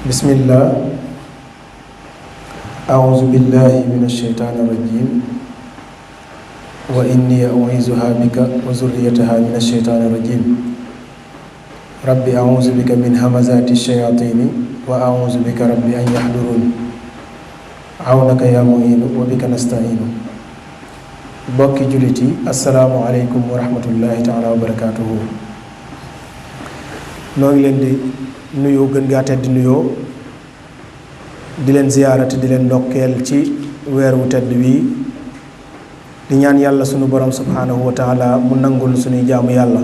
بسم الله أعوذ بالله من الشيطان الرجيم وإني أعيذها بك وذريتها من الشيطان الرجيم رب أعوذ بك من همزات الشياطين وأعوذ بك رب أن يحضرون عونك يا معين وبك نستعين bokki jullit yi assalaamu aleykum wa rahmatullahi taala wa barakaatuhu noo ngi leen di nuyoo gën gaa tedd nuyoo di leen ziyaarati di leen ndokkeel ci weer wu tedd wii di ñaan yàlla sunu borom subhaanahu wa taala mu nangul sunuy jaamu yàlla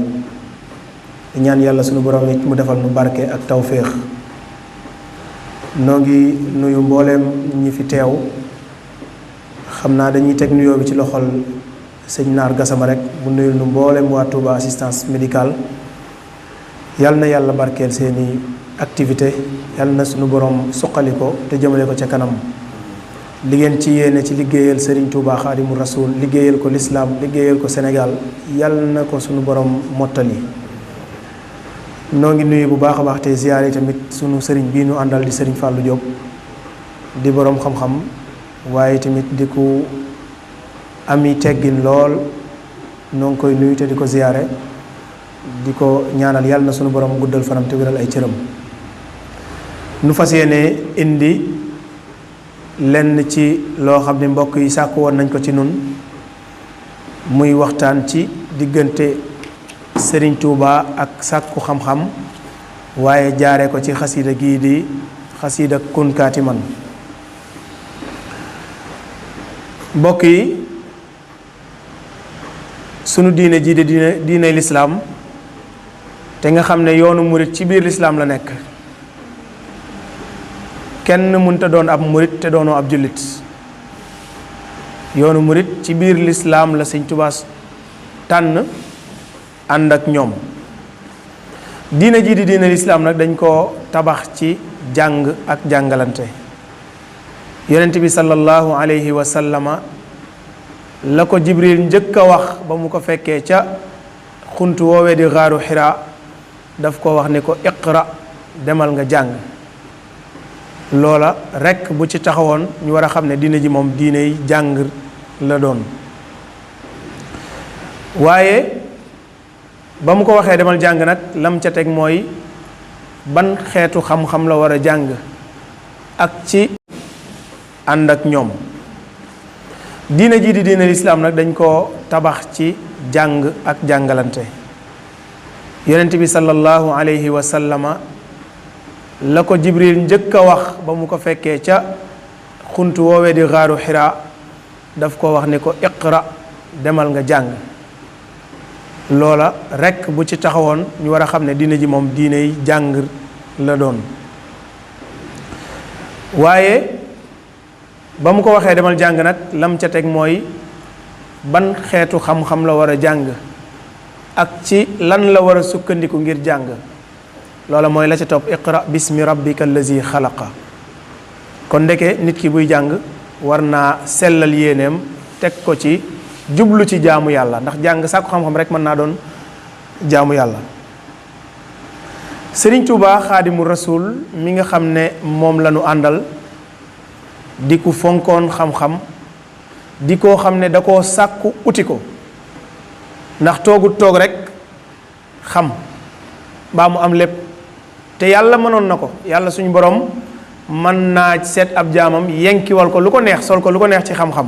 di ñaan yàlla sunu borom it mu defal nu barke ak tawféex noo ngi nuyu mbooleem ñi fi teew xam naa dañuy teg nuyoo bi ci loxol sëñ Naar Gassama rek bu nuyul nu mboolem waa Touba assistance médicale yal na yàlla barkeel seeni activité yal na sunu borom suqali ko te jëmale ko ca kanam li ngeen ci yéene ci liggéeyal Serigne Touba Xaadimu Rasuul liggéeyal ko lislaam liggéeyal ko Sénégal yal na ko sunu borom mottali noo ngi nuyu bu baax a baax te ziyaare tamit sunu sëriñ bii nu àndal di Serigne Fallou Diop di borom xam-xam waaye tamit di ko ami teggin lool noo ngi koy nuyu te di ko ziyaare di ko ñaanal yàlla na sunu borom guddal fanam te wéral ay cëram nu fas yéene indi lenn ci loo xam ne mbokk yi sàkku woon nañ ko ci nun muy waxtaan ci diggante Serigne Touba ak sàkku xam-xam waaye jaare ko ci xasiida gii di xasiida kun kaati man mbokk yi sunu diine ji di diine lislaam te nga xam ne yoonu murit ci biir lislaam la nekk kenn mënta doon ab murit te doonoo ab jullit yoonu murit ci biir lislaam la Sëñ Tuubaa tànn ànd ak ñoom diine ji di diine lislaam nag dañ koo tabax ci jàng ak jàngalante yonent bi sallallahu alayhi wa sallama la ko Jibril njëkk a wax ba mu ko fekkee ca xuntu woowee di xaaru Xiraa daf ko wax ni ko iqra demal nga jàng loola rekk bu ci taxawoon ñu war a xam ne diine ji moom diine yi jàng la doon waaye ba mu ko waxee demal jàng nag lam ca teg mooy ban xeetu xam-xam la war a jàng ak ci ànd ak ñoom diine ji di diine lislaam nag dañ koo tabax ci jàng ak jàngalante yonent bi sallallahu alayhi wa sallama la ko Jibril njëkk a wax ba mu ko fekkee ca xuntu woowee di xaaru Xiraa daf ko wax ni ko iqra demal nga jàng loola rekk bu ci taxawoon ñu war a xam ne diine ji moom diine yi jàng la doon waaye ba mu ko waxee demal jàng nag lam ca teg mooy ban xeetu xam-xam la war a jàng ak ci lan la war a sukkandiku ngir jàng loola mooy la ca topp iqra bismi rabbika allazi xalaqa kon ndeke nit ki buy jàng war naa sellal yéeneem teg ko ci jublu ci jaamu yàlla ndax jàng sàkku xam-xam rek mën naa doon jaamu yàlla Sëriñ Tuubaa Xaadimu Rasuul mi nga xam ne moom la ñu àndal di ku fonkoon xam-xam di koo xam ne da koo sàkku uti ko ndax toogut toog rek xam mbaa mu am lépp te yàlla mënoon na ko yàlla suñu borom mën naa seet ab jaamam yenkiwal ko lu ko neex sol ko lu ko neex ci xam-xam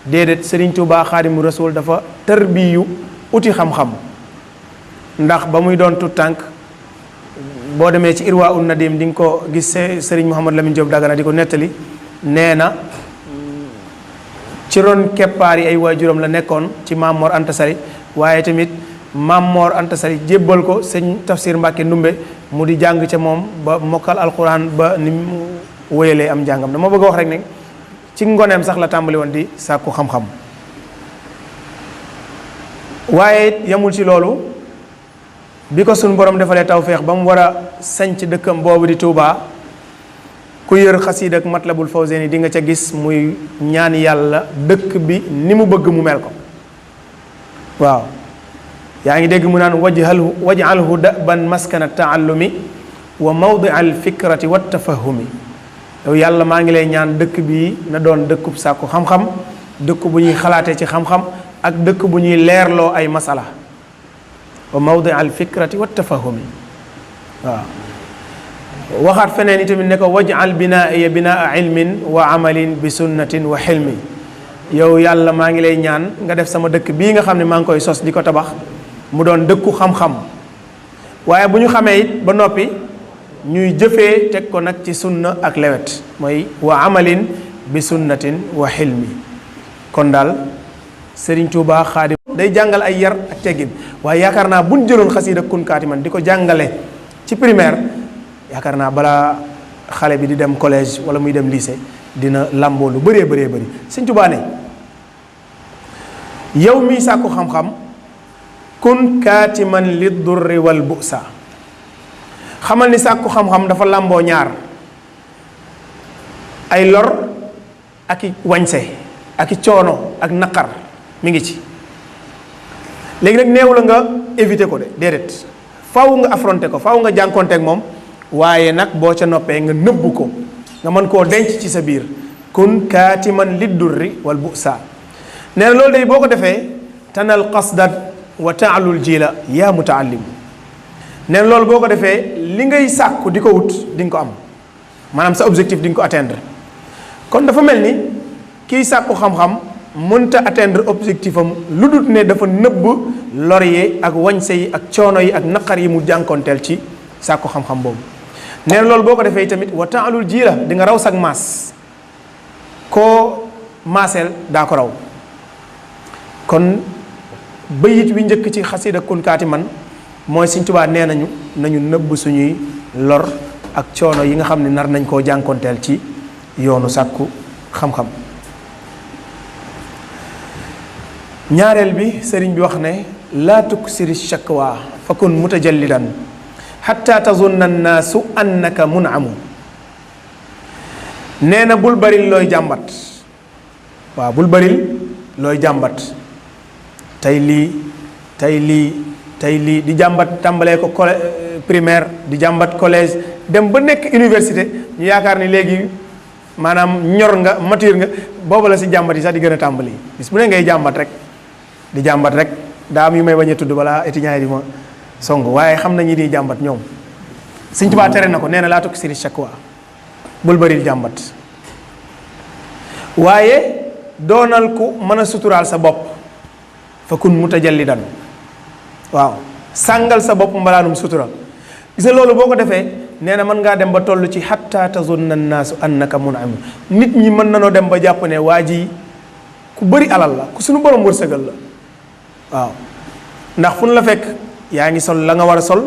déedéet Sëriñ Tuubaa Xaadimu Rasuul dafa tërbiyu uti xam-xam ndax ba muy doon tut tànk boo demee ci Irwa un Nadim di nga ko gis Sëriñ Mouhamad Lamine Diop Dagana di ko nettali nee na ci ron keppaar yi ay waajuram la nekkoon ci Maam Mor Anta Sali waaye tamit Maam Mor Anta Sali jébbal ko sëñ Tafsir Mbàkke Ndumbe mu di jàng ca moom ba mokkal alquran ba ni mu wéyalee am njàngam dama bëgg a wax rek ne ci ngoneem sax la tàmbali woon di sàkku xam-xam waaye yamul ci loolu bi ko suñ borom defalee tawféex ba mu war a sanc dëkkam boobu di Touba ku yër xasiida ak Matlabul Fawzeyni di nga ca gis muy ñaan yàlla dëkk bi ni mu bëgg mu mel ko waaw yaa ngi dégg mu naan waj'alhu da'ban maskana taallumi wa mawdi al fikrati wa tafahumi yow yàlla maa ngi lay ñaan dëkk bii na doon dëkkub sàkku xam-xam dëkk bu ñuy xalaatee ci xam-xam ak dëkk bu ñuy leerloo ay masala wa mawdi al fikrati wa tafahumi waaw waxaat feneen itamit ne ko waj'al binaa'iya binaa ilmin wa amalin bi sunnatin wa xilmi yow yàlla maa ngi lay ñaan nga def sama dëkk bii nga xam ne maa ngi koy sos di ko tabax mu doon dëkku xam-xam waaye bu ñu xamee it ba noppi ñuy jëfee teg ko nag ci sunna ak lewet mooy wa amalin bi sunnatin wa xilmi kon daal Serigne Touba Xaadim day jàngal ay yar ak teggin waaye yaakaar naa buñ jëloon xasiida kun kaatiman di ko jàngale ci primaire yaakaar naa balaa xale bi di dem collège wala muy dem lycée dina làmboo lu bëree bëri Sëñ Touba ne yow miy sàkku xam-xam kun kaatiman li durri wal bu'sa xamal ni sàkku xam-xam dafa làmboo ñaar ay lor ak i wañse ak i coono ak naqar mi ngi ci léegi nag neew la nga éviter ko de déedéet faw nga affronter ko faw nga jànkonteeg moom waaye nag boo ca noppee nga nëbbu ko nga mën koo denc ci sa biir kun kaatiman li durri wal bu'sa nee na loolu day boo ko defee tanal qasdat wa taalul jila yaa mutaallim nee na loolu boo ko defee li ngay sàkku di ko wut di nga ko am maanaam sa objectif di nga ko atteindre kon dafa mel ni kiy sàkku xam-xam mënta atteindre objectif am lu dul ne dafa nëbb lor yi ak wañse yi ak coono yi ak naqar yi mu jànkonteel ci sàkku xam-xam boobu nee na loolu boo ko defee tamit wa taalul jila di nga raw sag maas koo maaseel daa ko raw kon bayit wi njëkk ci xasida kun kaatiman mooy Sëñ Tuubaa nee nañu nëbb suñuy lor ak coono yi nga xam ne nar nañ koo jànkonteel ci yoonu sàkku xam-xam ñaareel bi sëriñ bi wax ne laa tuksiri shakwa fa kun mutajallidan xatta tazunna annaasu annaka munamu nee na bul baril looy jàmbat waaw bul baril looy jàmbat tey lii di jàmbat tàmbalee ko primaire di jàmbat collège dem ba nekk université ñu yaakaar ni léegi maanaam ñor nga mature nga booba la si jàmbat yi sax di gën a tàmbali bis bu ne ngay jàmbat rek di jàmbat rek daa am yu may bañ a tudd balaa étudiants yi di ma song waaye xam nañu di jàmbat ñoom Sëñ Tuubaa tere na ko nee na laa tuksiri shakwa bul bëril jàmbat waaye doonal ku mën a suturaal sa bopp fa kun mutajallidan waaw sàngal sa bopp mbalaanum sutura gis nga loolu boo ko defee nee na mën ngaa dem ba toll ci hatta tazunna annaasu annaka mun'am nit ñi mën nanoo dem ba jàpp ne waa ji ku bëri alal la ku suñu borom wërsëgal la waaw ndax fu ñu la fekk yaa ngi sol la nga war a sol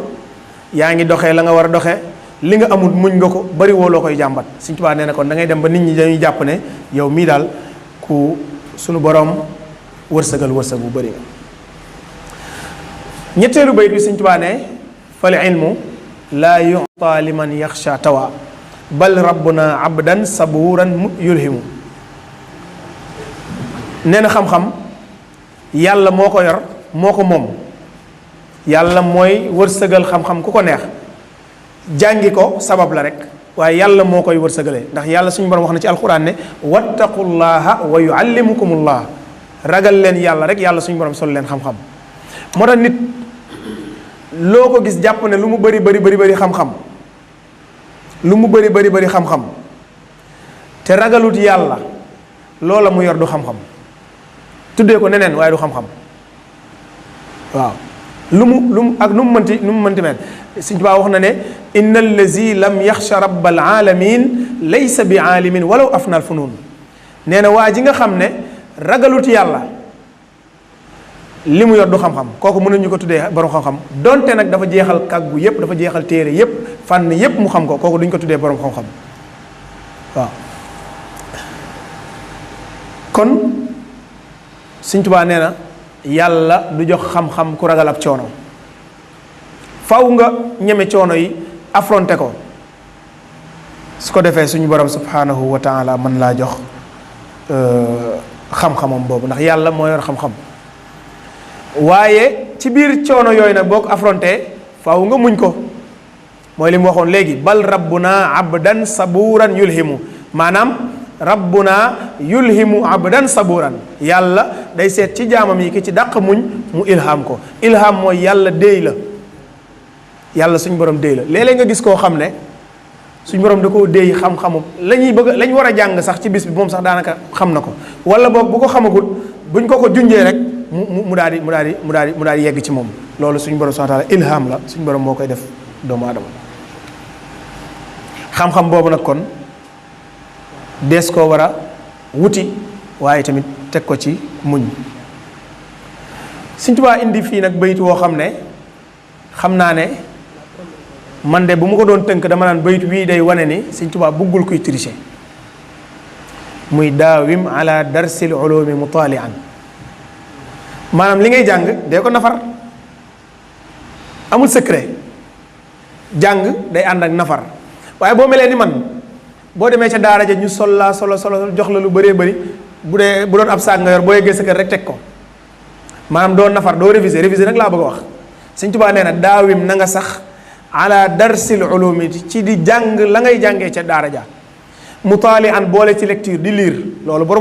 yaa ngi doxee la nga war a doxee li nga amul muñ nga ko bari woo loo koy jàmbat Sëñ Tuubaa nee na kon da ngay dem ba nit ñi dañuy jàpp ne yow mii daal ku suñu borom wërsëgal wërsëg bu bëri nga ñetteelu bayit bi Sëñ Tuubaa ne fal ilmu laa yu'ta liman yaxsha tawa bal rabbuna abdan saburan yulhimu nee na xam-xam yàlla moo ko yor moo ko moom yàlla mooy wërsëgal xam-xam ku ko neex jàngi ko sabab la rek waaye yàlla moo koy wërsëgalee ndax yàlla suñu borom wax na ci alquran ne wattaqullaha wa yuallimukumullah ragal leen yàlla rek yàlla suñu borom sol leen xam-xam moo tax nit loo ko gis jàpp ne lu mu bëri xam-xam lu mu bëri xam-xam te ragalut yàlla loola mu yor du xam-xam tuddee ko neneen waaye du xam-xam waaw lu mu mënti mel Sëñ Tuubaa wax na ne inna allazi lam yaxsha rabbal alamin laysa bi aalimin walaw afnal funun nee na waa ji nga xam ne ragalut yàlla li mu yor du xam-xam kooku mën nañu ko tuddee borom xam-xam donte nag dafa jeexal kàggu yépp dafa jeexal téere yépp fànn yépp mu xam ko kooku duñ ko tuddee borom xam-xam waaw kon Sëñ Tuubaa nee na yàlla du jox xam-xam ku ragal ab coono faw nga ñeme coono yi affronté ko su ko defee suñu borom subhanahu wa taala mën laa jox xam-xamam boobu ndax yàlla moo yor xam-xam waaye ci biir coono yooyu nag boo ko affronté faw nga muñ ko mooy li mu waxoon léegi bal rabbuna abdan saburan yulhimu maanaam rabbuna yulhimu abdan saburan yàlla day seet ci jaamam yi ki ci dàq muñ mu ilham ko. Ilham mooy yàlla déey la, yàlla suñ borom déey la. léeg-léeg nga gis koo xam ne suñ borom da koo déey xam-xamu la ñuy bëgg la ñu war a jàng sax ci bis bi moom sax daanaka xam na ko, wala boog bu ko xamagul buñ ko junjee rek mu daal di yegg ci moom. loolu suñ borom subhanahu wa ta'ala ilham la, suñ borom moo koy def doomu aadama. xam-xam boobu nag kon dees koo war a wuti waaye tamit teg ko ci muñ. Sëñ Tuubaa indi fii nag bayit woo xam ne xam naa ne man de bu ma ko doon tënk dama naan bayit wii day wane ni Sëñ Tuubaa buggul kuy tricher. muy daawim ala darsil ulumi mutalian maanaam li ngay jàng dee ko nafar, amul secret. jàng day ànd ak nafar waaye boo melee ni man boo demee ca daara ja ñu solo jox la lu bëree bëri bu doon ab saag nga yor boo yeggee sa kër rek teg ko maanaam doo nafar doo réviser nag laa bëgg a wax. Sëñ Tuubaa nee na daawim na nga sax ala darsil ulumi ci di jàng la ngay jàngee ca daara ja mutaali an boole ci lecture di lire loolu borom